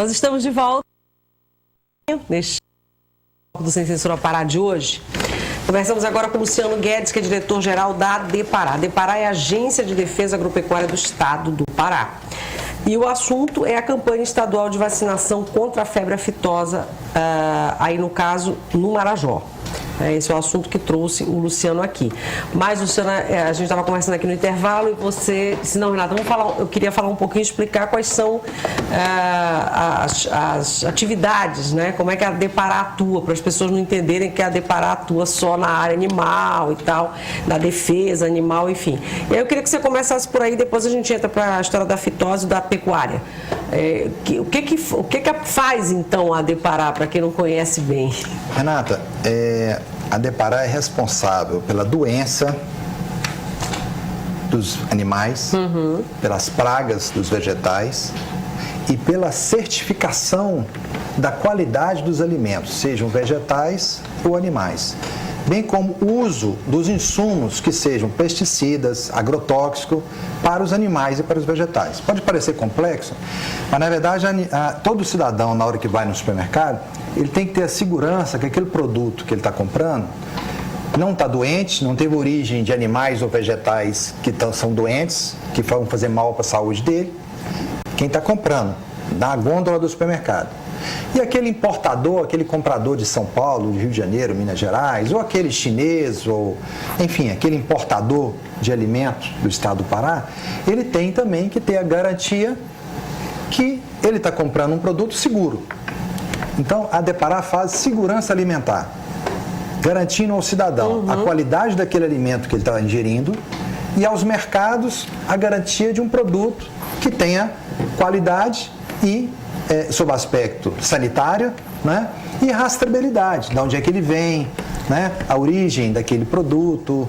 Nós estamos de volta neste do Sem Censura Pará de hoje. Conversamos agora com o Luciano Guedes, que é diretor-geral da ADEPARÁ. A ADEPARÁ é a Agência de Defesa Agropecuária do Estado do Pará. E o assunto é a campanha estadual de vacinação contra a febre aftosa, aí no caso, no Marajó. Esse é o assunto que trouxe o Luciano aqui. Mas, Luciano, a gente estava conversando aqui no intervalo e você disse, não, Renata, eu queria falar um pouquinho, explicar quais são as atividades, né? Como é que a ADEPARÁ atua, para as pessoas não entenderem que a ADEPARÁ atua só na área animal e tal, na defesa animal, enfim. E aí eu queria que você começasse por aí, depois a gente entra para a história da fitose e da pecuária. O que faz, então, a ADEPARÁ, para quem não conhece bem? Renata, a ADEPARÁ é responsável pela doença dos animais, pelas pragas dos vegetais e pela certificação da qualidade dos alimentos, sejam vegetais ou animais, bem como o uso dos insumos que sejam pesticidas, agrotóxicos, para os animais e para os vegetais. Pode parecer complexo, mas na verdade todo cidadão, na hora que vai no supermercado, ele tem que ter a segurança que aquele produto que ele está comprando não está doente, não teve origem de animais ou vegetais que são doentes, que vão fazer mal para a saúde dele. Quem está comprando, na gôndola do supermercado. E aquele importador, aquele comprador de São Paulo, de Rio de Janeiro, Minas Gerais, ou aquele chinês, ou enfim, aquele importador de alimentos do estado do Pará, ele tem também que ter a garantia que ele está comprando um produto seguro. Então, a ADEPARÁ faz segurança alimentar, garantindo ao cidadão a qualidade daquele alimento que ele está ingerindo e aos mercados a garantia de um produto que tenha qualidade e sob aspecto sanitário, né, e rastreabilidade, de onde é que ele vem, né, a origem daquele produto.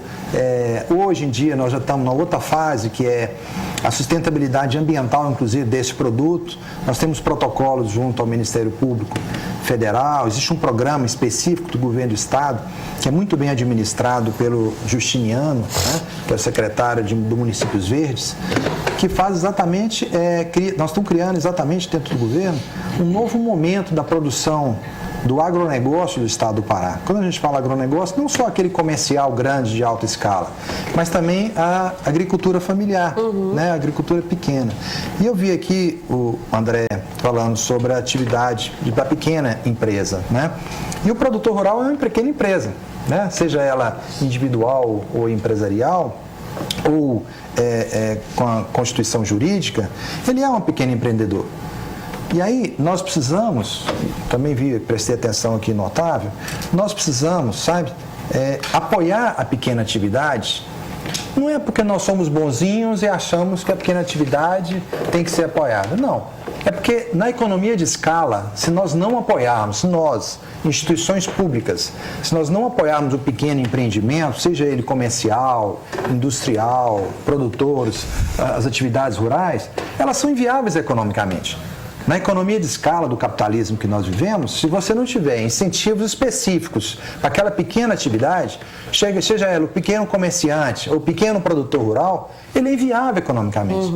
Hoje em dia nós já estamos na outra fase, que é a sustentabilidade ambiental, inclusive, desse produto. Nós temos protocolos junto ao Ministério Público Federal, existe um programa específico do governo do Estado, que é muito bem administrado pelo Justiniano, né, que é o secretário do Municípios Verdes, que faz exatamente, nós estamos criando exatamente dentro do governo um novo momento da produção do agronegócio do estado do Pará. Quando a gente fala agronegócio, não só aquele comercial grande de alta escala, mas também a agricultura familiar, né, a agricultura pequena. E eu vi aqui o André falando sobre a atividade da pequena empresa, né? E o produtor rural é uma pequena empresa, né? Seja ela individual ou empresarial, ou com a constituição jurídica, ele é um pequeno empreendedor. E aí nós precisamos, também prestei atenção aqui no Otávio, nós precisamos, apoiar a pequena atividade. Não é porque nós somos bonzinhos e achamos que a pequena atividade tem que ser apoiada. Não. É porque na economia de escala, se nós não apoiarmos, instituições públicas, se nós não apoiarmos o pequeno empreendimento, seja ele comercial, industrial, produtores, as atividades rurais, elas são inviáveis economicamente. Na economia de escala do capitalismo que nós vivemos, se você não tiver incentivos específicos para aquela pequena atividade, seja ela o pequeno comerciante ou o pequeno produtor rural, ele é inviável economicamente.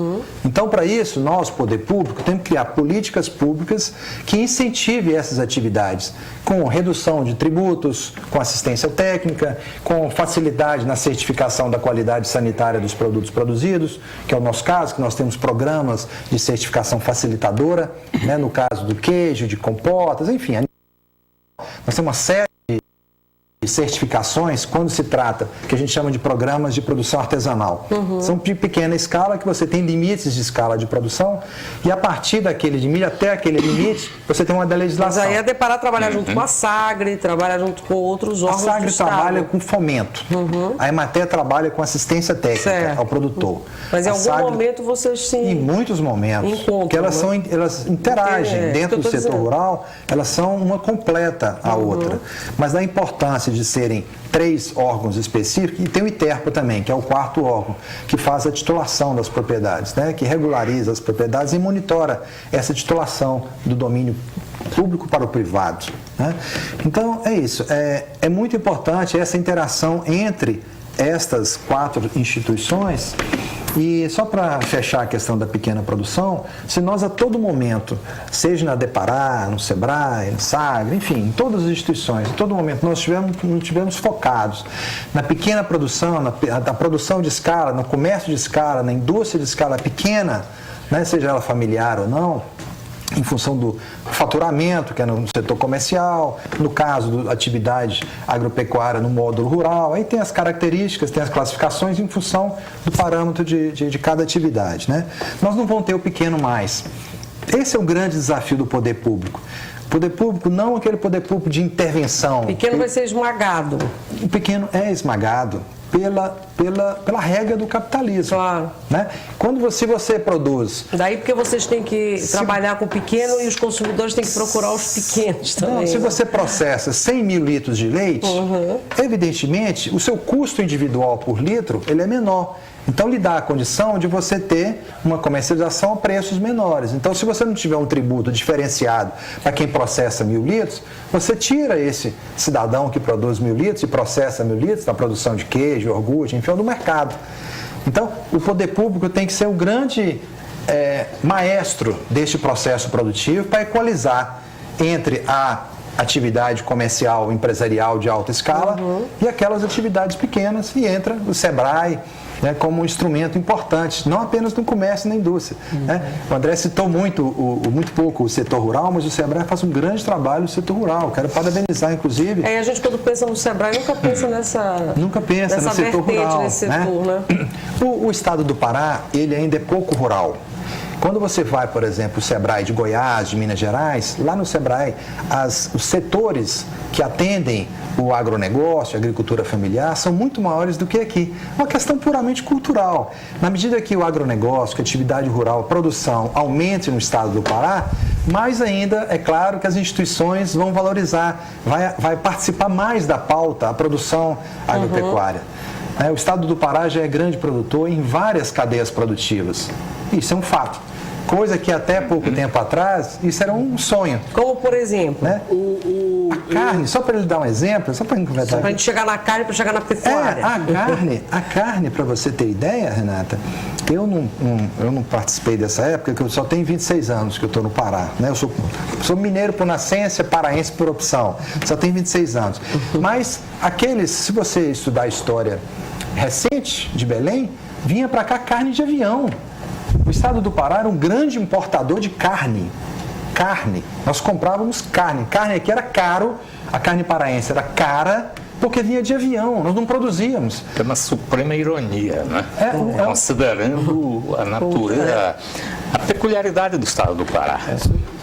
Então, para isso, nós, poder público, temos que criar políticas públicas que incentivem essas atividades, com redução de tributos, com assistência técnica, com facilidade na certificação da qualidade sanitária dos produtos produzidos, que é o nosso caso, que nós temos programas de certificação facilitadora, né, no caso do queijo, de compotas, enfim. Nós temos uma série de certificações quando se trata, que a gente chama de programas de produção artesanal. São de pequena escala, que você tem limites de escala de produção, e a partir daquele limite, até aquele limite, você tem uma legislação. Mas aí a ADEPARÁ trabalha junto com a SAGRE, trabalha junto com outros órgãos do SAGRE Estado. trabalha com fomento. A EMATER trabalha com assistência técnica ao produtor. Mas em algum momento vocês sim... Em muitos momentos. Porque elas interagem dentro do setor rural, elas são uma completa a outra. Mas a importância de serem 3 órgãos específicos, e tem o ITERPA também, que é o 4º órgão, que faz a titulação das propriedades, né, que regulariza as propriedades e monitora essa titulação do domínio público para o privado, né? Então, é isso. É muito importante essa interação entre estas 4 instituições E só para fechar a questão da pequena produção, se nós a todo momento, seja na Depará, no Sebrae, no Sagre, enfim, em todas as instituições, em todo momento nós estivermos focados na pequena produção, na produção de escala, no comércio de escala, na indústria de escala pequena, né, seja ela familiar ou não, em função do faturamento, que é no setor comercial, no caso da atividade agropecuária no módulo rural, aí tem as características, tem as classificações em função do parâmetro de cada atividade, né? Nós não vamos ter o pequeno mais. Esse é o grande desafio do poder público. O poder público, não aquele poder público de intervenção. O pequeno vai ser esmagado. O pequeno é esmagado pela regra do capitalismo. Claro. Né? Quando você produz... Daí porque vocês têm que trabalhar com o pequeno e os consumidores têm que procurar os pequenos também. Não, se você processa 100 mil litros de leite, evidentemente, o seu custo individual por litro ele é menor. Então, lhe dá a condição de você ter uma comercialização a preços menores. Então, se você não tiver um tributo diferenciado para quem processa 1.000 litros, você tira esse cidadão que produz 1.000 litros e processa 1.000 litros na produção de queijo, iogurte, enfim, do mercado. Então, o poder público tem que ser o grande maestro deste processo produtivo para equalizar entre a atividade comercial, empresarial de alta escala e aquelas atividades pequenas, e entra o Sebrae, né, como um instrumento importante, não apenas no comércio e na indústria. Né? O André citou muito pouco o setor rural, mas o Sebrae faz um grande trabalho no setor rural. Quero parabenizar, inclusive. A gente, quando pensa no Sebrae, nunca pensa no setor rural. Nesse setor, né? O estado do Pará, ele ainda é pouco rural. Quando você vai, por exemplo, o Sebrae de Goiás, de Minas Gerais, lá no Sebrae, os setores que atendem o agronegócio, a agricultura familiar, são muito maiores do que aqui. É uma questão puramente cultural. Na medida que o agronegócio, que a atividade rural, a produção aumente no estado do Pará, mais ainda, é claro que as instituições vão valorizar, vai participar mais da pauta, a produção agropecuária. O estado do Pará já é grande produtor em várias cadeias produtivas. Isso é um fato. Coisa que até pouco tempo atrás, isso era um sonho. Como, por exemplo? Né? A carne, só para ele dar um exemplo, só para a gente chegar na carne, para chegar na pecuária. A carne, para você ter ideia, Renata, eu não participei dessa época, porque eu só tenho 26 anos que eu estou no Pará. Né? Eu sou mineiro por nascença, paraense por opção. Só tenho 26 anos. Mas se você estudar a história recente de Belém, vinha para cá carne de avião. O estado do Pará era um grande importador de carne. Nós comprávamos carne. Carne aqui era caro, a carne paraense era cara, porque vinha de avião, nós não produzíamos. É uma suprema ironia, né? Considerando a natureza, a peculiaridade do estado do Pará.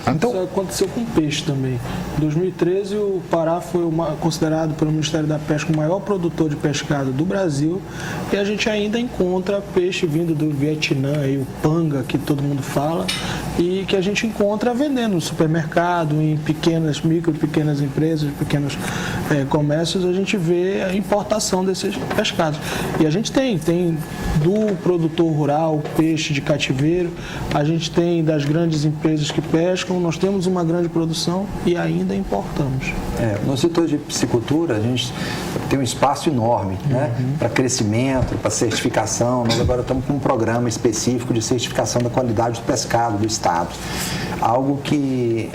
Então, isso aconteceu com peixe também. Em 2013, o Pará foi considerado pelo Ministério da Pesca o maior produtor de pescado do Brasil, e a gente ainda encontra peixe vindo do Vietnã, aí, o panga, que todo mundo fala, e que a gente encontra vendendo no supermercado, em pequenas empresas, pequenos comércios, a gente vê a importação desses pescados. E a gente tem do produtor rural, peixe de cativeiro, a gente tem das grandes empresas que pescam, nós temos uma grande produção e ainda importamos. No setor de piscicultura, a gente tem um espaço enorme, né, para crescimento, para certificação. Nós agora estamos com um programa específico de certificação da qualidade do pescado do Estado. Algo que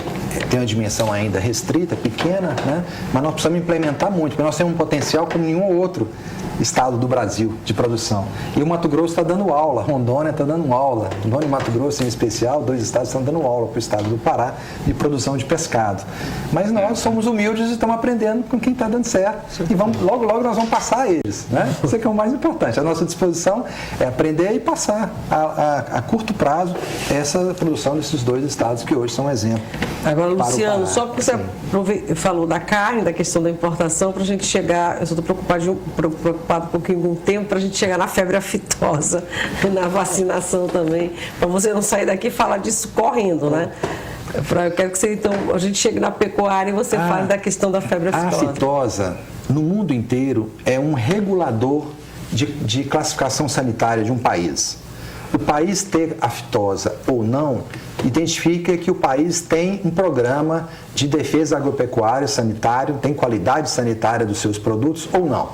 tem uma dimensão ainda restrita, pequena, né, mas nós precisamos implementar muito, porque nós temos um potencial como nenhum outro estado do Brasil de produção. E o Mato Grosso está dando aula, Rondônia está dando aula, Rondônia e Mato Grosso em especial, 2 estados estão dando aula para o estado do Pará de produção de pescado. Mas nós somos humildes e estamos aprendendo com quem está dando certo. E logo nós vamos passar a eles. Né? Isso é que é o mais importante. A nossa disposição é aprender e passar a curto prazo essa produção desses 2 estados que hoje são um exemplo. Agora, Luciano, só porque você falou da carne, da questão da importação, para a gente chegar, eu só estou preocupado um pouquinho com o tempo, para a gente chegar na febre aftosa, na vacinação também, para você não sair daqui e falar disso correndo, né? Eu quero que você, a gente chegue na pecuária e você fale da questão da febre aftosa. A aftosa, no mundo inteiro, é um regulador de classificação sanitária de um país. O país ter aftosa ou não, identifica que o país tem um programa de defesa agropecuária sanitário, tem qualidade sanitária dos seus produtos ou não.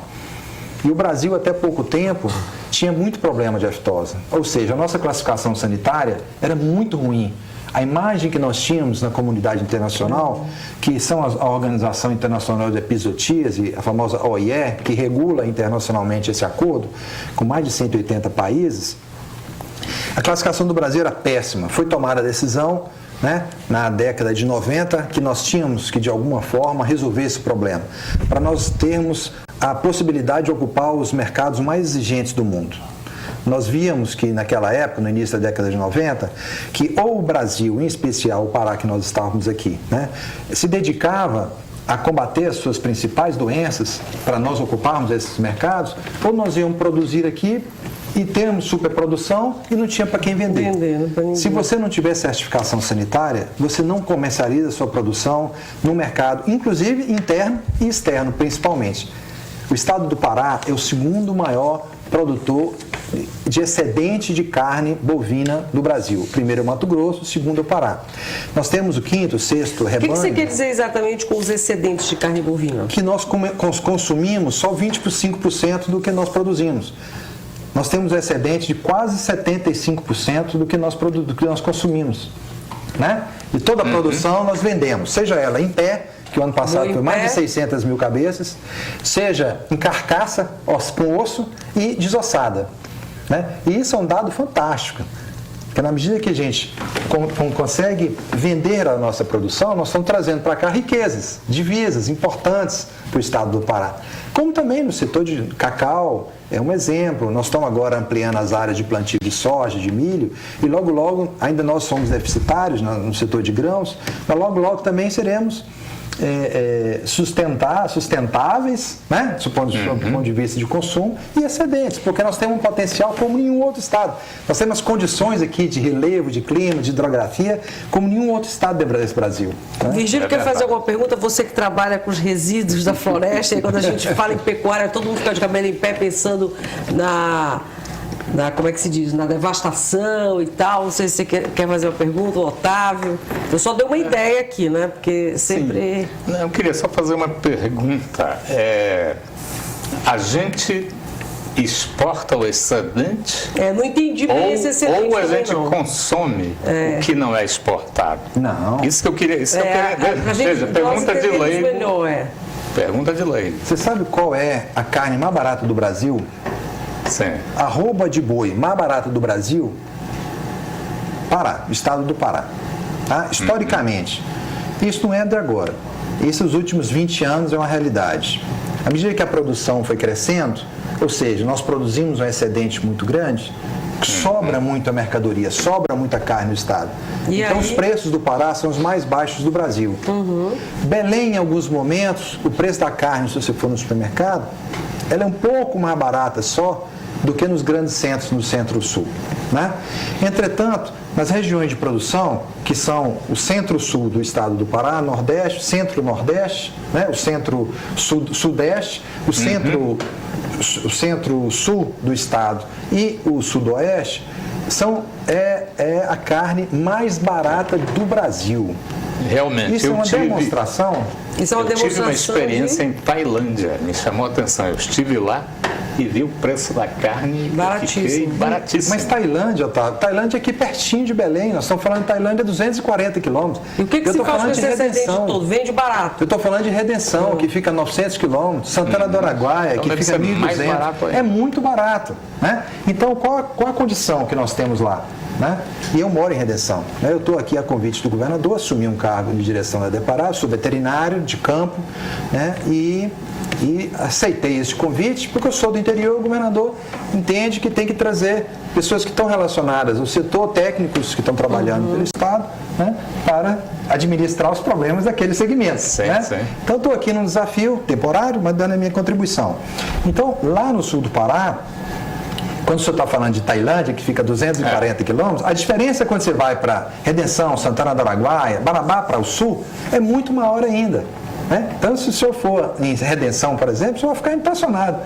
E o Brasil, até pouco tempo, tinha muito problema de aftosa. Ou seja, a nossa classificação sanitária era muito ruim. A imagem que nós tínhamos na comunidade internacional, que são a Organização Internacional de Epizootíase, a famosa OIE, que regula internacionalmente esse acordo, com mais de 180 países, a classificação do Brasil era péssima. Foi tomada a decisão, né, na década de 90, que nós tínhamos que, de alguma forma, resolver esse problema, para nós termos a possibilidade de ocupar os mercados mais exigentes do mundo. Nós víamos que naquela época, no início da década de 90, que ou o Brasil, em especial o Pará, que nós estávamos aqui, né, se dedicava a combater as suas principais doenças para nós ocuparmos esses mercados, ou nós íamos produzir aqui e termos superprodução e não tinha para quem vender. Se você não tiver certificação sanitária, você não comercializa a sua produção no mercado, inclusive interno e externo, principalmente. O estado do Pará é o segundo maior produtor de excedente de carne bovina do Brasil. O primeiro é o Mato Grosso, o segundo é o Pará. Nós temos o quinto, o sexto, rebanho. O que você quer dizer exatamente com os excedentes de carne bovina? Que nós consumimos só 25% do que nós produzimos. Nós temos um excedente de quase 75% do que nós consumimos, né? E toda a produção nós vendemos, seja ela em pé, que o ano passado foi mais de 600 mil cabeças, seja em carcaça, com osso e desossada, né? E isso é um dado fantástico, porque na medida que a gente consegue vender a nossa produção, nós estamos trazendo para cá riquezas, divisas importantes para o estado do Pará. Como também no setor de cacau, é um exemplo. Nós estamos agora ampliando as áreas de plantio de soja, de milho, e logo, logo, ainda nós somos deficitários no setor de grãos, mas logo, logo também seremos sustentáveis, né, do ponto de vista de consumo, e excedentes, porque nós temos um potencial como nenhum outro estado. Nós temos condições aqui de relevo, de clima, de hidrografia, como nenhum outro estado desse Brasil. Né? Virgílio, quer fazer alguma pergunta? Você que trabalha com os resíduos da floresta, e quando a gente fala em pecuária, todo mundo fica de cabelo em pé pensando como é que se diz, na devastação e tal. Não sei se você quer fazer uma pergunta, o Otávio. Eu só dei uma ideia aqui, né? Porque sempre... Não, eu queria só fazer uma pergunta. A gente exporta o excedente? Não entendi bem esse excedente. Ou a gente consome o que não é exportado? Não. Isso que eu queria... Ou seja, pergunta de leigo. Pergunta de leigo. Você sabe qual é a carne mais barata do Brasil? Sim. A arroba de boi mais barata do Brasil, Pará, estado do Pará. Tá? Historicamente, isso não é de agora. Esses últimos 20 anos é uma realidade. À medida que a produção foi crescendo, ou seja, nós produzimos um excedente muito grande, sobra muita mercadoria, sobra muita carne no estado. Então os preços do Pará são os mais baixos do Brasil. Belém, em alguns momentos, o preço da carne, se você for no supermercado, ela é um pouco mais barata só do que nos grandes centros, no centro-sul, né? Entretanto, nas regiões de produção, que são o centro-sul do estado do Pará, nordeste, centro-nordeste, né? O centro-sudeste, o centro-sul do estado e o sudoeste, é a carne mais barata do Brasil. Realmente, isso é uma demonstração. Isso é uma demonstração. Tive uma experiência em Tailândia, me chamou a atenção. Eu estive lá e vi o preço da carne baratíssimo. Mas Tailândia, Tailândia é aqui pertinho de Belém. Nós estamos falando de Tailândia 240 quilômetros. E o que se faz com esse excedente todo? Vende barato. Eu estou falando de Redenção, que fica a 900 quilômetros, Santana do Araguaia, que fica a 1.200. É muito barato, né? Então, qual a condição que nós temos lá? Né? E eu moro em Redenção, né? Eu estou aqui a convite do governador, assumi um cargo de direção da Depará, sou veterinário de campo, né? E aceitei esse convite porque eu sou do interior. O governador entende que tem que trazer pessoas que estão relacionadas ao setor, técnicos que estão trabalhando pelo estado, né? Para administrar os problemas daquele segmento, né? Sim. Então estou aqui num desafio temporário, mas dando a minha contribuição. Então lá no sul do Pará, quando o senhor está falando de Tailândia, que fica a 240 quilômetros, a diferença quando você vai para Redenção, Santana do Araguaia, Barabá para o sul, é muito maior ainda. Né? Então, se o senhor for em Redenção, por exemplo, o senhor vai ficar impressionado.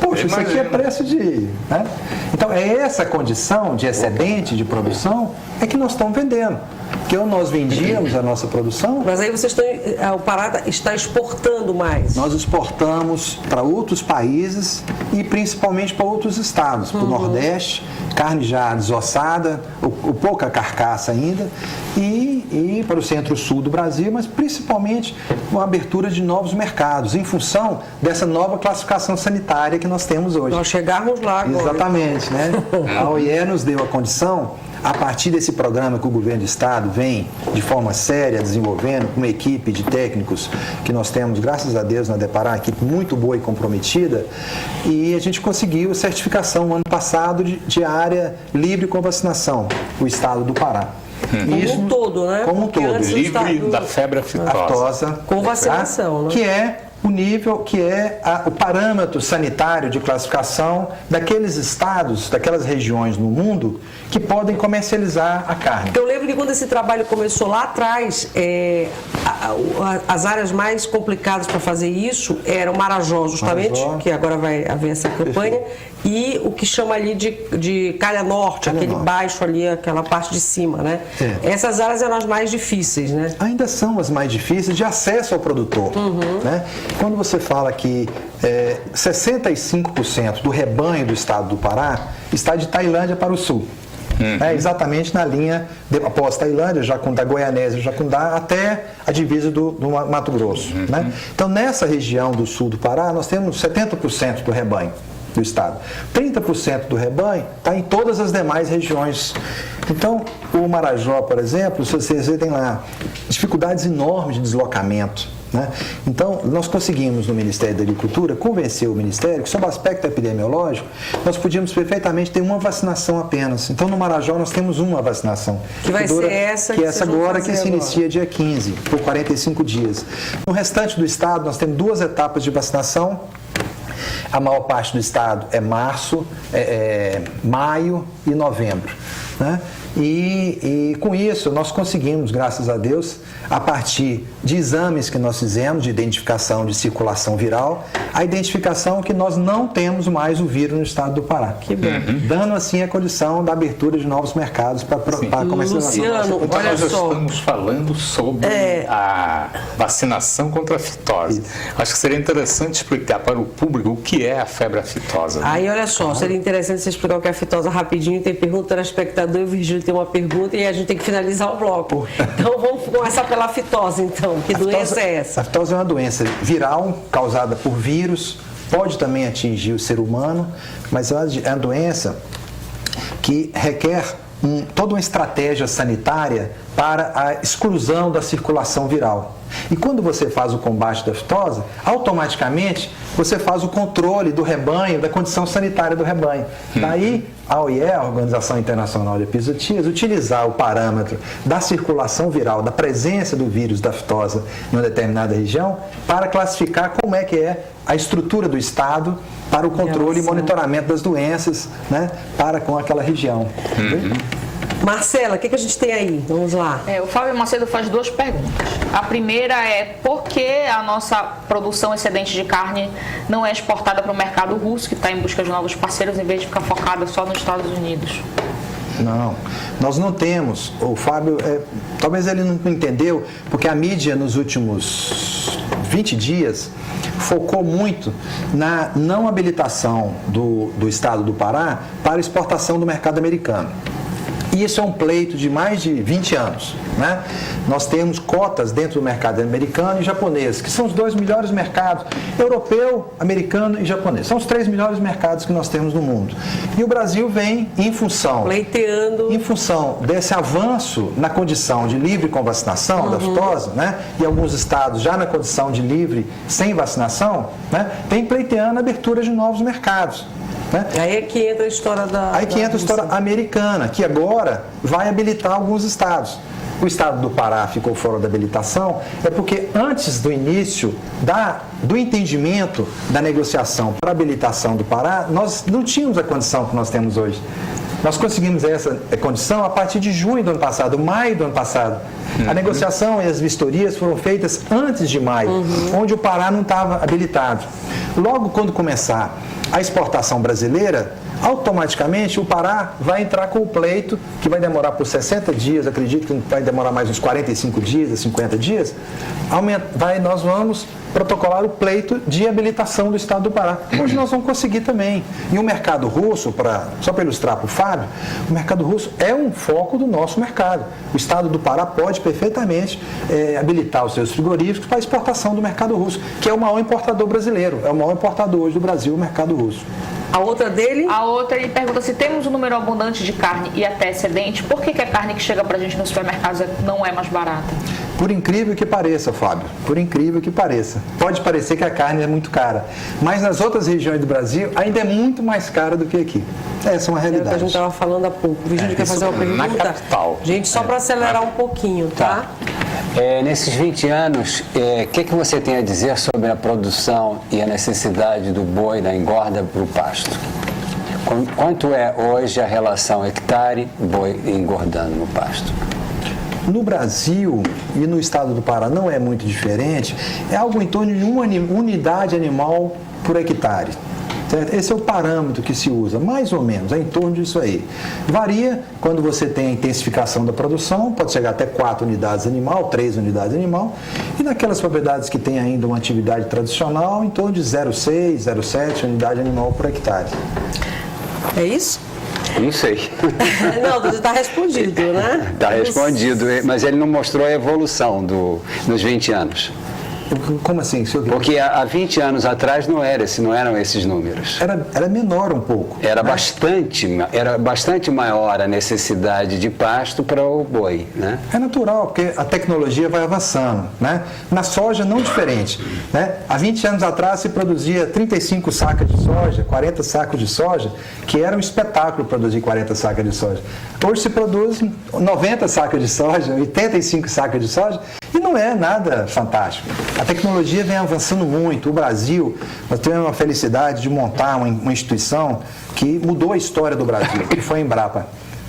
Poxa, isso aqui é preço de... Né? Então, é essa condição de excedente de produção é que nós estamos vendendo. Porque nós vendíamos a nossa produção... Mas aí o Pará está exportando mais. Nós exportamos para outros países e principalmente para outros estados, para o Nordeste, carne já desossada, ou pouca carcaça ainda, e para o centro-sul do Brasil, mas principalmente com a abertura de novos mercados, em função dessa nova classificação sanitária que nós temos hoje. Nós chegarmos lá agora. Exatamente, né? A OIE nos deu a condição, a partir desse programa que o governo do estado vem de forma séria desenvolvendo, com uma equipe de técnicos que nós temos, graças a Deus, na Depará, uma equipe muito boa e comprometida, e a gente conseguiu certificação no ano passado de área livre com vacinação, o estado do Pará. Como um todo, né? Como um Porque todo. antes o Livre estado- da febre aftosa. Com vacinação, né? Que é o nível, que é o parâmetro sanitário de classificação daqueles estados, daquelas regiões no mundo que podem comercializar a carne. Eu lembro que quando esse trabalho começou lá atrás, as áreas mais complicadas para fazer isso eram Marajó, justamente, Marajó. que agora vai haver essa campanha, e o que chama ali de Calha Norte, Calha aquele Norte. baixo ali, aquela parte de cima, né? É. Essas áreas eram as mais difíceis, né? Ainda são as mais difíceis de acesso ao produtor. Né? Quando você fala que 65% do rebanho do estado do Pará está de Tailândia para o sul. Exatamente na linha, após Tailândia, Jacundá, Goianésia, Jacundá, até a divisa do Mato Grosso. Né? Então, nessa região do sul do Pará, nós temos 70% do rebanho do estado. 30% do rebanho está em todas as demais regiões. Então, o Marajó, por exemplo, vocês tem lá dificuldades enormes de deslocamento. Né? Então, nós conseguimos no Ministério da Agricultura convencer o Ministério que, sob o aspecto epidemiológico, nós podíamos perfeitamente ter uma vacinação apenas. Então, no Marajó, nós temos uma vacinação. Que vai ser essa que que essa vocês vão agora, que fazer se agora. inicia dia 15, por 45 dias. No restante do estado, nós temos 2 etapas de vacinação. A maior parte do estado é março, maio e novembro. Né? E com isso nós conseguimos, graças a Deus, a partir de exames que nós fizemos de identificação de circulação viral, a identificação que nós não temos mais o vírus no estado do Pará. Que bom. Dando assim a condição da abertura de novos mercados para a comercialização. Luciano, Então, olha nós só. estamos falando sobre a vacinação contra a fitose. Acho que seria interessante explicar para o público o que é a febre aftosa. Né? Aí, olha só, seria interessante você explicar o que é a fitose rapidinho. Tem pergunta do telespectador, o Virgílio tem uma pergunta e a gente tem que finalizar o bloco. Então, vamos começar pela fitose, então. Que doença é essa? A fitose é uma doença viral causada por vírus, pode também atingir o ser humano, mas é uma doença que requer toda uma estratégia sanitária para a exclusão da circulação viral. E quando você faz o combate da fitose, automaticamente você faz o controle do rebanho, da condição sanitária do rebanho. Daí a OIE, a Organização Internacional de Epizootias, utilizar o parâmetro da circulação viral, da presença do vírus da fitose em uma determinada região, para classificar como é que é a estrutura do Estado para o controle e monitoramento das doenças, né, para com aquela região. Marcela, o que a gente tem aí? Vamos lá. O Fábio Macedo faz 2 perguntas. A primeira é por que a nossa produção excedente de carne não é exportada para o mercado russo, que está em busca de novos parceiros, em vez de ficar focada só nos Estados Unidos? Não, nós não temos. O Fábio, talvez ele não entendeu, porque a mídia nos últimos 20 dias focou muito na não habilitação do estado do Pará para exportação do mercado americano. E isso é um pleito de mais de 20 anos. Né? Nós temos cotas dentro do mercado americano e japonês, que são os 2 melhores mercados, europeu, americano e japonês. São os 3 melhores mercados que nós temos no mundo. E o Brasil vem em função desse avanço na condição de livre com vacinação da fitose, né? E alguns estados já na condição de livre sem vacinação, né? Vem pleiteando a abertura de novos mercados. Né? Aí é que entra a história da... Aí que entra a história americana, que agora vai habilitar alguns estados. O estado do Pará ficou fora da habilitação, é porque antes do início do entendimento da negociação para a habilitação do Pará, nós não tínhamos a condição que nós temos hoje. Nós conseguimos essa condição a partir de junho do ano passado, maio do ano passado. A negociação e as vistorias foram feitas antes de maio, onde o Pará não estava habilitado. Logo quando começar a exportação brasileira, automaticamente o Pará vai entrar com o pleito, que vai demorar por 60 dias, acredito que vai demorar mais uns 45 dias, 50 dias, nós vamos protocolar o pleito de habilitação do Estado do Pará. Hoje nós vamos conseguir também. E o mercado russo, só para ilustrar para o Fábio, o mercado russo é um foco do nosso mercado. O Estado do Pará pode perfeitamente habilitar os seus frigoríficos para a exportação do mercado russo, que é o maior importador brasileiro, é o maior importador hoje do Brasil, o mercado russo. A outra dele? A outra, ele pergunta se temos um número abundante de carne e até excedente, por que a carne que chega pra gente nos supermercados não é mais barata? Por incrível que pareça, Fábio, por incrível que pareça. Pode parecer que a carne é muito cara, mas nas outras regiões do Brasil ainda é muito mais cara do que aqui. Essa é uma realidade. É o que a gente estava falando há pouco. O Virgílio quer fazer uma pergunta? Na capital. Gente, só para acelerar um pouquinho, tá? Nesses 20 anos, o que você tem a dizer sobre a produção e a necessidade do boi, da engorda para o pasto? Quanto é hoje a relação hectare-boi engordando no pasto? No Brasil e no estado do Pará não é muito diferente, é algo em torno de uma unidade animal por hectare. Certo? Esse é o parâmetro que se usa, mais ou menos, é em torno disso aí. Varia quando você tem a intensificação da produção, pode chegar até 4 unidades animal, 3 unidades animal, e naquelas propriedades que tem ainda uma atividade tradicional, em torno de 0,6, 0,7 unidade animal por hectare. É isso? Não sei. Não, está respondido, né? Está respondido, mas ele não mostrou a evolução nos 20 anos. Como assim? Porque há 20 anos atrás não eram esses números. Era menor um pouco. Era bastante maior a necessidade de pasto para o boi, né? É natural, porque a tecnologia vai avançando, né? Na soja não diferente, né? Há 20 anos atrás se produzia 35 sacas de soja, 40 sacos de soja, que era um espetáculo produzir 40 sacas de soja. Hoje se produz 90 sacas de soja, 85 sacas de soja, e não é nada fantástico. A tecnologia vem avançando muito. O Brasil, nós tivemos a felicidade de montar uma instituição que mudou a história do Brasil, que foi a Embrapa.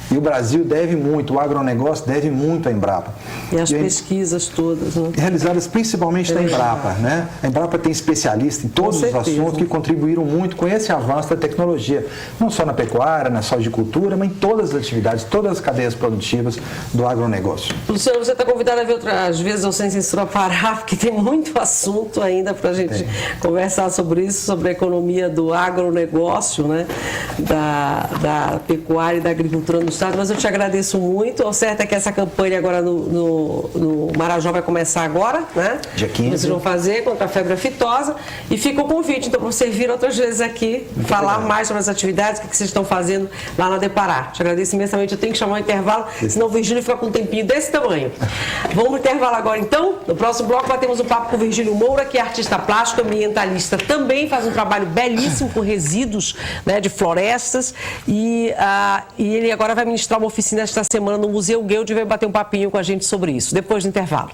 E o Brasil deve muito, o agronegócio deve muito à Embrapa. E as pesquisas todas, né? Realizadas principalmente na Embrapa, né? A Embrapa tem especialistas em todos os assuntos que contribuíram muito com esse avanço da tecnologia. Não só na pecuária, na sojicultura, mas em todas as atividades, todas as cadeias produtivas do agronegócio. Luciano, você está convidado a vir outras vezes ao Sem Censura Pará, porque tem muito assunto ainda para a gente conversar sobre isso, sobre a economia do agronegócio, né? Da pecuária e da agricultura no Estado, mas eu te agradeço muito. O certo é que essa campanha agora no Marajó vai começar agora, né? Dia 15. Vocês vão fazer contra a febre aftosa. E fica o convite, então, para você vir outras vezes aqui, falar mais sobre as atividades, o que vocês estão fazendo lá na Depará. Te agradeço imensamente. Eu tenho que chamar o intervalo, senão o Virgílio fica com um tempinho desse tamanho. Vamos para o intervalo agora, então. No próximo bloco, batemos um papo com o Virgílio Moura, que é artista plástico, ambientalista também, faz um trabalho belíssimo com resíduos, né, de florestas. E ele agora vai ministrar uma oficina esta semana no Museu Guild e vai bater um papinho com a gente sobre isso, depois do intervalo.